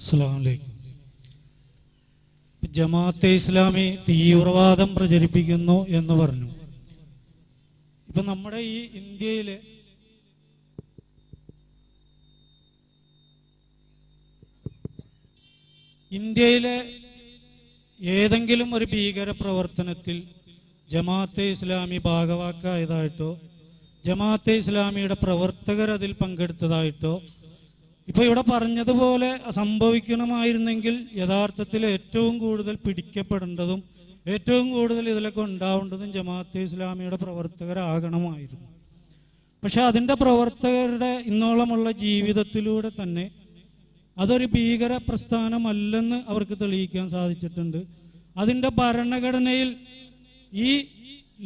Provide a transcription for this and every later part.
അസ്സലാമു അലൈക്കും. ജമാഅത്തെ ഇസ്ലാമി തീവ്രവാദം പ്രചരിപ്പിക്കുന്നു എന്ന് പറഞ്ഞു. ഇപ്പൊ നമ്മുടെ ഈ ഇന്ത്യയിലെ ഏതെങ്കിലും ഒരു ഭീകര പ്രവർത്തനത്തിൽ ജമാഅത്തെ ഇസ്ലാമി ഭാഗവാക്കായതായിട്ടോ ജമാഅത്തെ ഇസ്ലാമിയുടെ പ്രവർത്തകർ അതിൽ പങ്കെടുത്തതായിട്ടോ ഇപ്പൊ ഇവിടെ പറഞ്ഞതുപോലെ സംഭവിക്കണമായിരുന്നെങ്കിൽ യഥാർത്ഥത്തിൽ ഏറ്റവും കൂടുതൽ പിടിക്കപ്പെടേണ്ടതും ഏറ്റവും കൂടുതൽ ഇതിലൊക്കെ ഉണ്ടാവേണ്ടതും ജമാഅത്തെ ഇസ്ലാമിയുടെ പ്രവർത്തകരാകണമായിരുന്നു. പക്ഷെ അതിൻ്റെ പ്രവർത്തകരുടെ ഇന്നോളമുള്ള ജീവിതത്തിലൂടെ തന്നെ അതൊരു ഭീകര പ്രസ്ഥാനമല്ലെന്ന് അവർക്ക് തെളിയിക്കാൻ സാധിച്ചിട്ടുണ്ട്. അതിൻ്റെ ഭരണഘടനയിൽ ഈ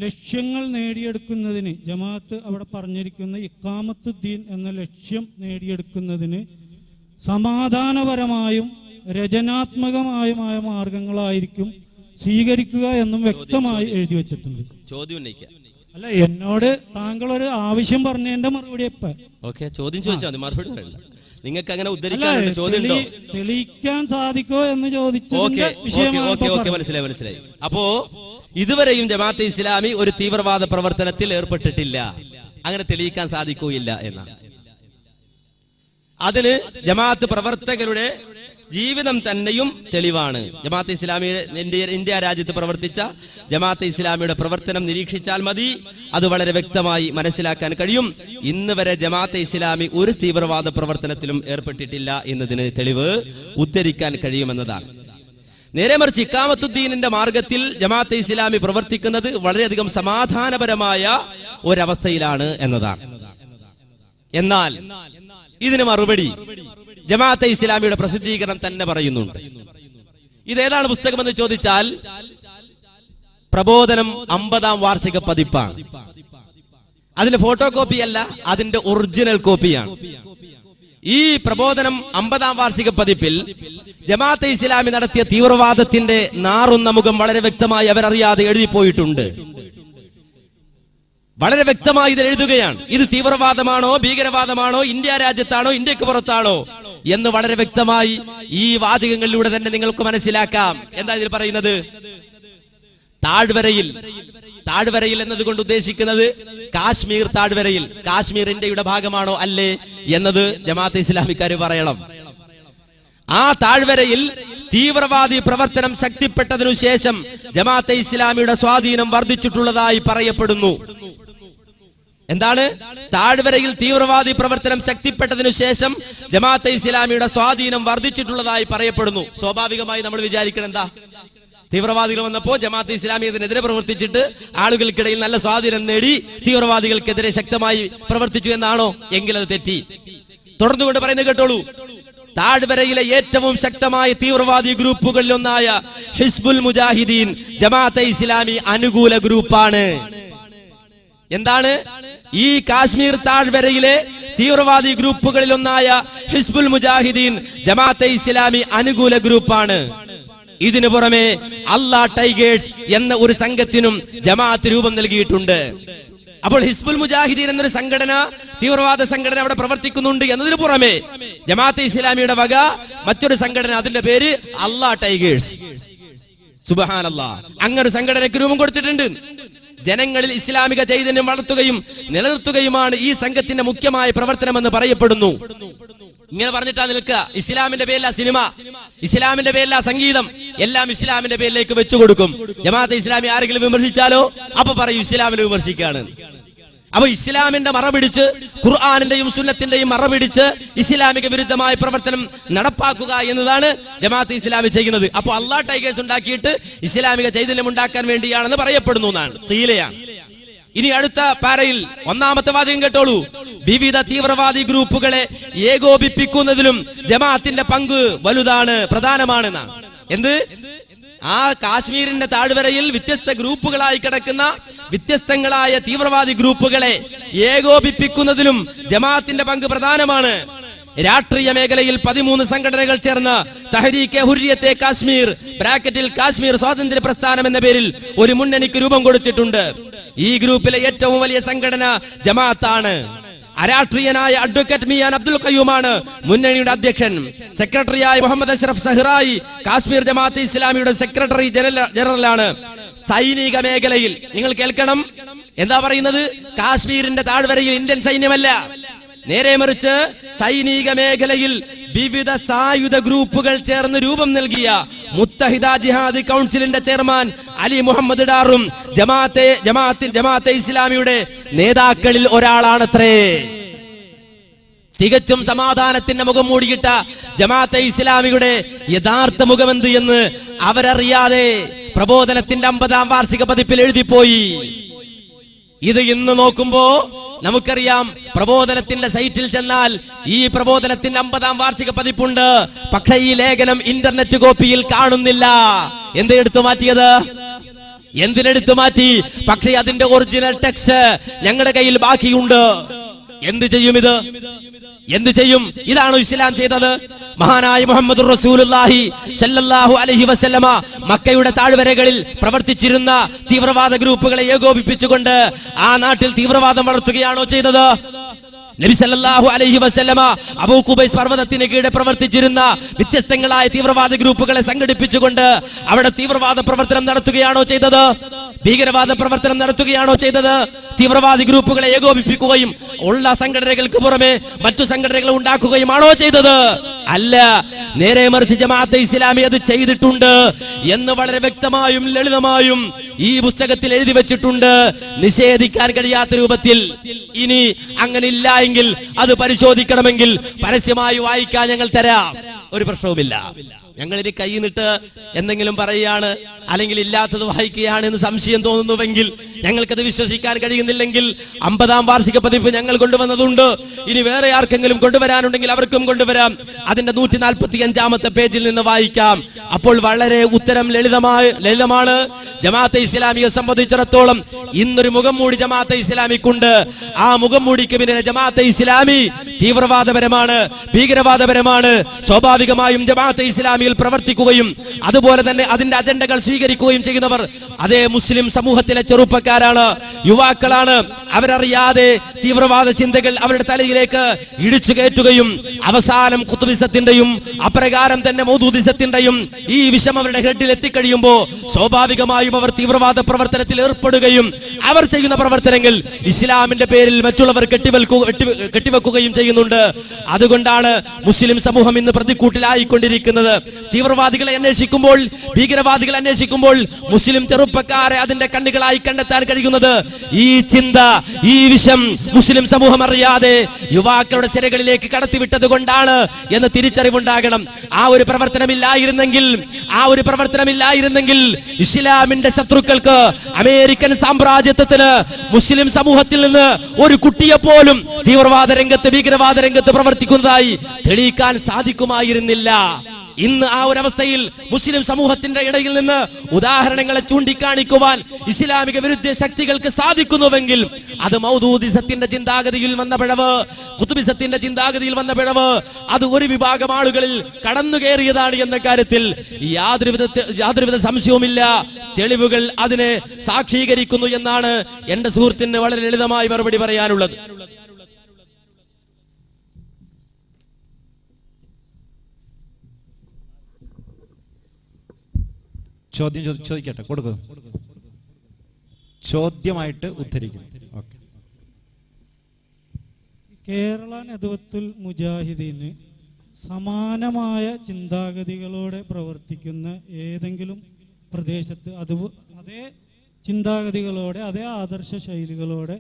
ലക്ഷ്യങ്ങൾ നേടിയെടുക്കുന്നതിന് ജമാഅത്ത് അവിടെ പറഞ്ഞിരിക്കുന്ന ഇഖാമത്തുദ്ദീൻ എന്ന ലക്ഷ്യം നേടിയെടുക്കുന്നതിന് സമാധാനപരമായും രചനാത്മകമായുമായ മാർഗങ്ങളായിരിക്കും സ്വീകരിക്കുക എന്നും വ്യക്തമായി എഴുതി വെച്ചിട്ടുണ്ട്. അല്ല, എന്നോട് താങ്കൾ ഒരു ആവശ്യം പറഞ്ഞതിന്റെ മറുപടി നിങ്ങൾക്ക് അങ്ങനെ തെളിയിക്കാൻ സാധിക്കോ എന്ന് ചോദിച്ചതിന്റെ വിഷയമാണ്. മനസ്സിലായി. അപ്പോ ഇതുവരെയും ജമാഅത്തെ ഇസ്ലാമി ഒരു തീവ്രവാദ പ്രവർത്തനത്തിൽ ഏർപ്പെട്ടിട്ടില്ല, അങ്ങനെ തെളിയിക്കാൻ സാധിക്കുകയില്ല എന്നാണ്. അതിന് ജമാഅത്ത് പ്രവർത്തകരുടെ ജീവിതം തന്നെയും തെളിവാണ്. ജമാഅത്തെ ഇസ്ലാമിയുടെ ഇന്ത്യ രാജ്യത്ത് പ്രവർത്തിച്ച ജമാഅത്തെ ഇസ്ലാമിയുടെ പ്രവർത്തനം നിരീക്ഷിച്ചാൽ മതി, അത് വളരെ വ്യക്തമായി മനസ്സിലാക്കാൻ കഴിയും. ഇന്ന് വരെ ജമാഅത്തെ ഇസ്ലാമി ഒരു തീവ്രവാദ പ്രവർത്തനത്തിലും ഏർപ്പെട്ടിട്ടില്ല എന്നതിന് തെളിവ് ഉദ്ധരിക്കാൻ കഴിയുമെന്നതാണ്. നേരെ മറിച്ച് ഇഖാമത്തുദ്ദീനിന്റെ മാർഗത്തിൽ ജമാഅത്തെ ഇസ്ലാമി പ്രവർത്തിക്കുന്നത് വളരെയധികം സമാധാനപരമായ ഒരവസ്ഥയിലാണ് എന്നതാണ്. എന്നാൽ ഇതിന് മറുപടി ജമാഅത്തെ ഇസ്ലാമിയുടെ പ്രസിദ്ധീകരണം തന്നെ പറയുന്നുണ്ട്. ഇതേതാണ് പുസ്തകമെന്ന് ചോദിച്ചാൽ പ്രബോധനം 50-ാം വാർഷിക പതിപ്പാണ്. അതിന്റെ ഫോട്ടോ കോപ്പി അല്ല, അതിന്റെ ഒറിജിനൽ കോപ്പിയാണ്. ഈ പ്രബോധനം 50-ാം വാർഷിക പതിപ്പിൽ ജമാഅത്തെ ഇസ്ലാമി നടത്തിയ തീവ്രവാദത്തിന്റെ നാറുന്ന മുഖം വളരെ വ്യക്തമായി അവരറിയാതെ എഴുതിപ്പോയിട്ടുണ്ട്. വളരെ വ്യക്തമായി ഇത് എഴുതുകയാണ്. ഇത് തീവ്രവാദമാണോ ഭീകരവാദമാണോ, ഇന്ത്യ രാജ്യത്താണോ ഇന്ത്യക്ക് പുറത്താണോ എന്ന് വളരെ വ്യക്തമായി ഈ വാചകങ്ങളിലൂടെ തന്നെ നിങ്ങൾക്ക് മനസ്സിലാക്കാം. എന്താ ഇതിൽ പറയുന്നത്? താഴ്വരയിൽ എന്നതുകൊണ്ട് ഉദ്ദേശിക്കുന്നത് കാശ്മീർ താഴ്വരയിൽ. കാശ്മീർ ഇന്ത്യയുടെ ഭാഗമാണോ അല്ലേ എന്നത് ജമാഅത്തെ ഇസ്ലാമിക്കാർ പറയണം. ആ താഴ്വരയിൽ തീവ്രവാദി പ്രവർത്തനം ശക്തിപ്പെട്ടതിനു ശേഷം ജമാഅത്തെ ഇസ്ലാമിയുടെ സ്വാധീനം വർദ്ധിച്ചിട്ടുള്ളതായി പറയപ്പെടുന്നു. എന്താണ്? താഴ്വരയിൽ തീവ്രവാദി പ്രവർത്തനം ശക്തിപ്പെട്ടതിനു ശേഷം ജമാഅത്തെ ഇസ്ലാമിയുടെ സ്വാധീനം വർദ്ധിച്ചിട്ടുള്ളതായി പറയപ്പെടുന്നു. സ്വാഭാവികമായി നമ്മൾ വിചാരിക്കണം, എന്താ, തീവ്രവാദികൾ വന്നപ്പോ ജമാഅത്തെ ഇസ്ലാമി ഇതിനെതിരെ പ്രവർത്തിച്ചിട്ട് ആളുകൾക്കിടയിൽ നല്ല സ്വാധീനം നേടി തീവ്രവാദികൾക്കെതിരെ ശക്തമായി പ്രവർത്തിച്ചു എന്നാണോ? എങ്കിൽ അത് തെറ്റി. തുടർന്നുകൊണ്ട് പറയുന്നത് കേട്ടോളൂ. താഴ്വരയിലെ ഏറ്റവും ശക്തമായ തീവ്രവാദി ഗ്രൂപ്പുകളിൽ ഒന്നായ ഹിസ്ബുൽ മുജാഹിദീൻ ജമാഅത്തെ ഇസ്ലാമി അനുകൂല ഗ്രൂപ്പാണ്. എന്താണ്? ഈ കാശ്മീർ താഴ്വരയിലെ തീവ്രവാദി ഗ്രൂപ്പുകളിൽ ഒന്നായ ഹിസ്ബുൽ മുജാഹിദീൻ ജമാഅത്തെ ഇസ്ലാമി അനുകൂല ഗ്രൂപ്പാണ്. ഇതിനു പുറമെ അല്ലാഹ് ടൈഗേഴ്സ് എന്ന ഒരു സംഘത്തിനും ജമാഅത്ത് രൂപം നൽകിയിട്ടുണ്ട്. അപ്പോൾ ഹിസ്ബുൽ മുജാഹിദീൻ എന്നൊരു സംഘടന, തീവ്രവാദ സംഘടന അവിടെ പ്രവർത്തിക്കുന്നുണ്ട് എന്നതിനു പുറമെ ജമാഅത്തെ ഇസ്ലാമിയുടെ വക മറ്റൊരു സംഘടന, അതിന്റെ പേര് അല്ലാഹ് ടൈഗേഴ്സ്. സുബ്ഹാനല്ലാഹ്, അങ്ങനെ സംഘടനയ്ക്ക് രൂപം കൊടുത്തിട്ടുണ്ട്. ജനങ്ങളിൽ ഇസ്ലാമിക ചൈതന്യം വളർത്തുകയും നിലനിർത്തുകയുമാണ് ഈ സംഘത്തിന്റെ മുഖ്യമായ പ്രവർത്തനമെന്ന് പറയപ്പെടുന്നു. ഇങ്ങനെ പറഞ്ഞിട്ടാ നിൽക്കുക. ഇസ്ലാമിന്റെ പേരില സിനിമ, ഇസ്ലാമിന്റെ പേരില സംഗീതം, എല്ലാം ഇസ്ലാമിന്റെ പേരിലേക്ക് വെച്ചുകൊടുക്കും. ജമാഅത്തെ ഇസ്ലാമി ആരെങ്കിലും വിമർശിച്ചാലോ അപ്പൊ പറയും ഇസ്ലാമിനെ വിമർശിക്കുകയാണ്. അപ്പൊ ഇസ്ലാമിന്റെ മറപിടിച്ച്, ഖുർആനിന്റെയും സുന്നത്തിന്റെയും മറപിടിച്ച് ഇസ്ലാമിക വിരുദ്ധമായ പ്രവർത്തനം നടപ്പാക്കുക എന്നതാണ് ജമാഅത്തെ ഇസ്ലാമി ചെയ്യുന്നത്. അപ്പൊ അല്ലാഹ് ടൈഗേഴ്സ് ഉണ്ടാക്കിയിട്ട് ഇസ്ലാമിക ചൈതന്യം ഉണ്ടാക്കാൻ വേണ്ടിയാണെന്ന് പറയപ്പെടുന്നു എന്നാണ്, ഖീലയാണ്. ഇനി അടുത്ത പാരയിൽ 1-ാമത്തെ വാചകം കേട്ടോളൂ. വിവിധ തീവ്രവാദി ഗ്രൂപ്പുകളെ ഏകോപിപ്പിക്കുന്നതിലും ജമാഅത്തിന്റെ പങ്ക് വലുതാണ്, പ്രധാനമാണെന്നാണ്. എന്ത്? ആ കാശ്മീരിന്റെ താഴ്വരയിൽ വ്യത്യസ്ത ഗ്രൂപ്പുകളായി കിടക്കുന്ന വ്യത്യസ്തങ്ങളായ തീവ്രവാദി ഗ്രൂപ്പുകളെ ഏകോപിപ്പിക്കുന്നതിലും ജമാഅത്തിന്റെ പങ്ക് പ്രധാനമാണ്. രാഷ്ട്രീയ മേഖലയിൽ 13 സംഘടനകൾ ചേർന്ന് തഹരീക്കെ ഹുരിയത്തെ കാശ്മീർ ബ്രാക്കറ്റിൽ കാശ്മീർ സ്വാതന്ത്ര്യ പ്രസ്ഥാനം എന്ന പേരിൽ ഒരു മുന്നണിക്ക് രൂപം കൊടുത്തിട്ടുണ്ട്. ഈ ഗ്രൂപ്പിലെ ഏറ്റവും വലിയ സംഘടന ജമാഅത്താണ്. അരാഷ്ട്രീയനായ അഡ്വക്കേറ്റ് മിയാൻ അബ്ദുൽ ഖയ്യൂമാണ് മുന്നണിയുടെ അധ്യക്ഷൻ. സെക്രട്ടറിയായ മുഹമ്മദ് അഷ്റഫ് സഹ്റായി കാശ്മീർ ജമാഅത്തെ ഇസ്ലാമിയുടെ സെക്രട്ടറി ജനറലാണ്. സൈനിക മേഖലയിൽ നിങ്ങൾ കേൾക്കണം, എന്താ പറയുന്നത്? കാശ്മീരിന്റെ താഴ്വരയിൽ ഇന്ത്യൻ സൈന്യമല്ല, നേരെ മറിച്ച് സൈനിക മേഖലയിൽ വിവിധ സായുധ ഗ്രൂപ്പുകൾ ചേർന്ന് രൂപം നൽകിയ മുത്തഹിദ ജിഹാദ് കൗൺസിലിന്റെ ചെയർമാൻ അലി മുഹമ്മദ് ഡാറും ജമാഅത്തെ ഇസ്ലാമിയുടെ നേതാക്കളിൽ ഒരാളാണത്രേ. തികച്ചും സമാധാനത്തിന്റെ മുഖം മൂടിയിട്ട ജമാഅത്തെ ഇസ്ലാമിയുടെ യഥാർത്ഥ മുഖമെന്ത് എന്ന് അവരറിയാതെ പ്രബോധനത്തിന്റെ 50ാം വാർഷിക പതിപ്പിൽ എഴുതിപ്പോയി. ഇത് ഇന്ന് നോക്കുമ്പോ നമുക്കറിയാം, പ്രബോധനത്തിന്റെ സൈറ്റിൽ ചെന്നാൽ ഈ പ്രബോധനത്തിന്റെ 50ാം വാർഷിക പതിപ്പുണ്ട്. പക്ഷേ ഈ ലേഖനം ഇന്റർനെറ്റ് കോപ്പിയിൽ കാണുന്നില്ല. എന്തെടുത്തു മാറ്റിയത്? എന്തിനെടുത്തു മാറ്റി? പക്ഷേ അതിന്റെ ഒറിജിനൽ ടെക്സ്റ്റ് ഞങ്ങളുടെ കയ്യിൽ ബാക്കിയുണ്ട്. എന്ത് ചെയ്യും ഇത്? എന്ത് ചെയ്യും? ഇതാണോ ഇസ്ലാം ചെയ്തത്? മഹാനായ മുഹമ്മദ് റസൂലുള്ളാഹി സല്ലല്ലാഹു അലൈഹി വസല്ലമ മക്കയുടെ താഴ്വരകളിൽ പ്രവർത്തിച്ചിരുന്ന തീവ്രവാദ ഗ്രൂപ്പുകളെ ഏകോപിപ്പിച്ചുകൊണ്ട് ആ നാട്ടിൽ തീവ്രവാദം വളർത്തുകയാണോ ചെയ്തത്? നബി സല്ലല്ലാഹു അലൈഹി വസല്ലമ അബൂ ഖുബൈസ് പർവ്വതത്തിന് കീഴെ പ്രവർത്തിച്ചിരുന്ന വ്യത്യസ്തങ്ങളായ തീവ്രവാദ ഗ്രൂപ്പുകളെ സംഘടിപ്പിച്ചുകൊണ്ട് അവിടെ തീവ്രവാദ പ്രവർത്തനം നടത്തുകയാണോ ചെയ്തത്? ഭീകരവാദ പ്രവർത്തനം നടത്തുകയാണോ ചെയ്തത്? തീവ്രവാദി ഗ്രൂപ്പുകളെ ഏകോപിപ്പിക്കുകയും ഉള്ള സംഘടനകൾക്ക് പുറമെ മറ്റു സംഘടനകൾ ഉണ്ടാക്കുകയുമാണോ ചെയ്തത്? അല്ല, നേരെ മറിച്ച് ജമാഅത്തെ ഇസ്ലാമി അത് ചെയ്തിട്ടുണ്ട് എന്ന് വളരെ വ്യക്തമായും ലളിതമായും ഈ പുസ്തകത്തിൽ എഴുതി വെച്ചിട്ടുണ്ട്, നിഷേധിക്കാൻ കഴിയാത്ത രൂപത്തിൽ. ഇനി അങ്ങനെ ഇല്ല എങ്കിൽ അത് പരിശോധിക്കണമെങ്കിൽ പരസ്യമായി വായിക്കാൻ ഞങ്ങൾ തരാം, ഒരു പ്രശ്നവുമില്ല. ഞങ്ങൾ ഇനി കൈ നിട്ട് എന്തെങ്കിലും പറയുകയാണ് അല്ലെങ്കിൽ ഇല്ലാത്തത് വായിക്കുകയാണ് എന്ന് സംശയം തോന്നുന്നുവെങ്കിൽ, ഞങ്ങൾക്കത് വിശ്വസിക്കാൻ കഴിയുന്നില്ലെങ്കിൽ 50ാം വാർഷിക പതിപ്പ് ഞങ്ങൾ കൊണ്ടുവന്നതുണ്ട്. ഇനി വേറെ ആർക്കെങ്കിലും കൊണ്ടുവരാനുണ്ടെങ്കിൽ അവർക്കും കൊണ്ടുവരാം. അതിന്റെ 145ാമത്തെ പേജിൽ നിന്ന് വായിക്കാം. അപ്പോൾ വളരെ ഉത്തരം ലളിതമാണ്. ജമാഅത്തെ ഇസ്ലാമിയെ സംബന്ധിച്ചിടത്തോളം ഇന്നൊരു മുഖം മൂടി ജമാഅത്തെ ഇസ്ലാമിക്കുണ്ട്. ആ മുഖം മൂടിക്ക് പിന്നിലെ ജമാഅത്തെ ഇസ്ലാമി തീവ്രവാദപരമാണ്, ഭീകരവാദപരമാണ്. സ്വാഭാവികമായും ജമാഅത്തെ ഇസ്ലാമിയിൽ പ്രവർത്തിക്കുകയും അതുപോലെ തന്നെ അതിന്റെ അജണ്ടകൾ സ്വീകരിക്കുകയും ചെയ്യുന്നവർ അതേ മുസ്ലിം സമൂഹത്തിലെ ചെറുപ്പക്കാരാണ്, യുവാക്കളാണ്. അവരറിയാതെ തീവ്രവാദ ചിന്തകൾ അവരുടെ തലയിലേക്ക് ഇടിച്ചു കയറ്റുകയും അവസാനം ഖുത്ബിസത്തിന്റെയും അപ്രകാരം തന്നെ മൗദൂദിസത്തിന്റെയും ഈ വിഷം അവരുടെ ഹെഡിൽ എത്തിക്കഴിയുമ്പോൾ സ്വാഭാവികമായും അവർ തീവ്രവാദ പ്രവർത്തനത്തിൽ ഏർപ്പെടുകയും അവർ ചെയ്യുന്ന പ്രവർത്തനങ്ങൾ ഇസ്ലാമിന്റെ പേരിൽ മറ്റുള്ളവർ കെട്ടിവെക്കുകയും ചെയ്യുന്നുണ്ട്. അതുകൊണ്ടാണ് മുസ്ലിം സമൂഹം ഇന്ന് പ്രതിക്കൂട്ടിലായിക്കൊണ്ടിരിക്കുന്നത്. തീവ്രവാദികളെ അന്വേഷിക്കുമ്പോൾ, ഭീകരവാദികളെ അന്വേഷിക്കുമ്പോൾ മുസ്ലിം ചെറുപ്പക്കാരെ അതിന്റെ കണ്ണുകളായി കണ്ടെത്താൻ കഴിയുന്നത് ഈ ചിന്ത, ഈ വിഷം മുസ്ലിം സമൂഹം അറിയാതെ യുവാക്കളുടെ സിരകളിലേക്ക് കടത്തിവിട്ടത് കൊണ്ടാണ് എന്ന് തിരിച്ചറിവുണ്ടാകണം. ആ ഒരു പ്രവർത്തനമില്ലായിരുന്നെങ്കിൽ ഇസ്ലാമിന്റെ ശത്രുക്കൾക്ക്, അമേരിക്കൻ സാമ്രാജ്യത്വത്തിന് മുസ്ലിം സമൂഹത്തിൽ നിന്ന് ഒരു കുട്ടിയെ പോലും തീവ്രവാദ രംഗത്ത്, ഭീകരവാദ രംഗത്ത് പ്രവർത്തിക്കുന്നതായി തെളിയിക്കാൻ സാധിക്കുമായിരുന്നില്ല. ഇന്ന് ആ ഒരു അവസ്ഥയിൽ മുസ്ലിം സമൂഹത്തിന്റെ ഇടയിൽ നിന്ന് ഉദാഹരണങ്ങളെ ചൂണ്ടിക്കാണിക്കുവാൻ ഇസ്ലാമിക വിരുദ്ധ ശക്തികൾക്ക് സാധിക്കുന്നുവെങ്കിൽ അത് മൗദൂദിസത്തിന്റെ ചിന്താഗതിയിൽ വന്ന പിഴവ്, ഖുത്ബിസത്തിന്റെ ചിന്താഗതിയിൽ വന്ന പിഴവ്, അത് ഒരു വിഭാഗം ആളുകളിൽ കടന്നു കയറിയതാണ് എന്ന കാര്യത്തിൽ യാതൊരുവിധ സംശയവുമില്ല. തെളിവുകൾ അതിനെ സാക്ഷീകരിക്കുന്നു എന്നാണ് എന്റെ സുഹൃത്തിന് വളരെ ലളിതമായി മറുപടി പറയാനുള്ളത്. ചോദിക്കട്ടെ, കൊടുക്കും. ചോദ്യമായിട്ട് ഉദ്ധരിക്കുന്നു. കേരള നദ്വത്തുൽ മുജാഹിദീന് സമാനമായ ചിന്താഗതികളോടെ പ്രവർത്തിക്കുന്ന ഏതെങ്കിലും പ്രദേശത്ത് അതേ ചിന്താഗതികളോടെ, അതേ ആദർശ ശൈലികളോടെ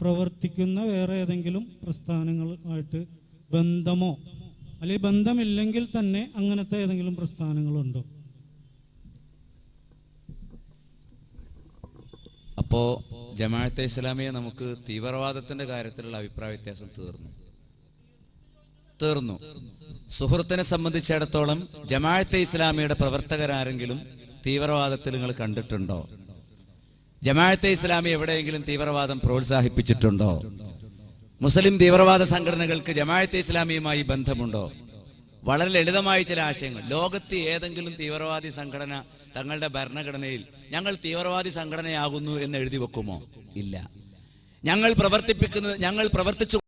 പ്രവർത്തിക്കുന്ന വേറെ ഏതെങ്കിലും പ്രസ്ഥാനങ്ങളുമായിട്ട് ബന്ധമോ അല്ലെങ്കിൽ ബന്ധമില്ലെങ്കിൽ തന്നെ അങ്ങനത്തെ ഏതെങ്കിലും പ്രസ്ഥാനങ്ങളുണ്ടോ? അപ്പോൾ ജമാഅത്തെ ഇസ്ലാമിയെ നമുക്ക് തീവ്രവാദത്തിന്റെ കാര്യത്തിലുള്ള അഭിപ്രായ വ്യത്യാസം തീർന്നു. സുഹൃത്തിനെ സംബന്ധിച്ചിടത്തോളം ജമാഅത്തെ ഇസ്ലാമിയുടെ പ്രവർത്തകരാരെങ്കിലും തീവ്രവാദത്തിൽ നിങ്ങൾ കണ്ടിട്ടുണ്ടോ? ജമാഅത്തെ ഇസ്ലാമി എവിടെയെങ്കിലും തീവ്രവാദം പ്രോത്സാഹിപ്പിച്ചിട്ടുണ്ടോ? മുസ്ലിം തീവ്രവാദ സംഘടനകൾക്ക് ജമാഅത്തെ ഇസ്ലാമിയുമായി ബന്ധമുണ്ടോ? വളരെ ലളിതമായ ചില ആശയങ്ങൾ. ലോകത്ത് ഏതെങ്കിലും തീവ്രവാദി സംഘടന തങ്ങളുടെ ഭരണഘടനയിൽ ഞങ്ങൾ തീവ്രവാദി സംഘടനയാകുന്നു എന്ന് എഴുതി വെക്കുമോ? ഇല്ല. ഞങ്ങൾ പ്രവർത്തിച്ചു